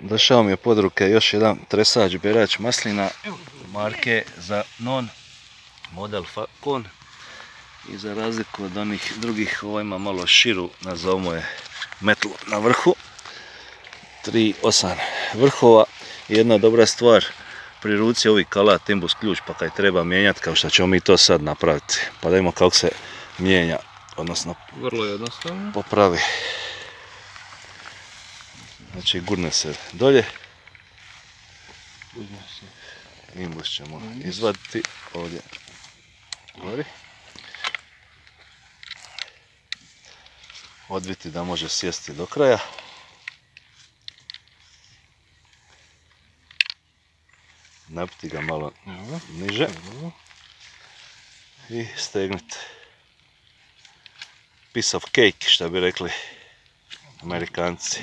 Došao mi je pod ruke još jedan tresač berač maslina marke Zanon, model Falcon. I za razliku od onih drugih, ovo ima malo širu, nazovimo je metlu na vrhu. 3-8 vrhova. Jedna dobra stvar, pri ruci ovi kalat imbus ključ, pa kaj treba mijenjati, kao što ćemo mi to sad napraviti. Pa da vidimo kako se mijenja, odnosno vrlo jednostavno popravi. Znači gurne se dolje. Imbus ćemo izvaditi ovdje gori. Odviti da može sjesti do kraja. Napiti ga malo niže i stegniti. Piece of cake, što bi rekli Amerikanci.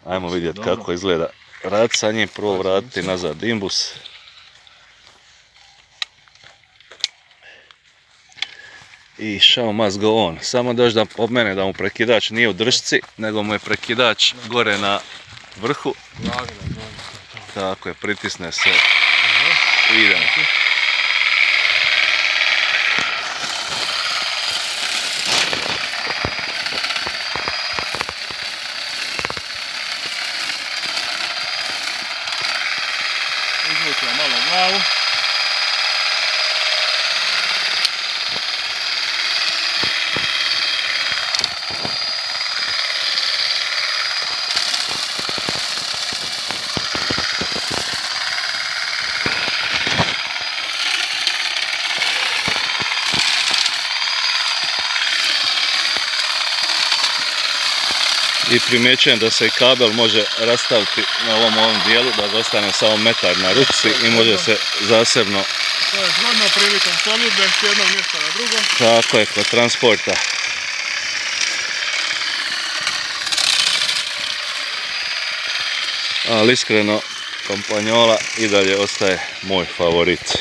Ajmo vidjeti kako izgleda rad sa njim, prvo vratiti nazad imbus. I show must go on. Samo doći da pomene da mu prekidač nije u držci, nego mu je prekidač gore na vrhu. Tako je, pritisne se. Idemo. Izvučemo malo glavu. I primjećujem da se i kabel može rastaviti na ovom dijelu, da ostane samo metar na ruci i može se zasebno. To je zgodno prilikom poljudbe s jednog mjesta na drugo. Tako je, kod transporta. Ali iskreno, kompanjola i dalje ostaje moj favorit.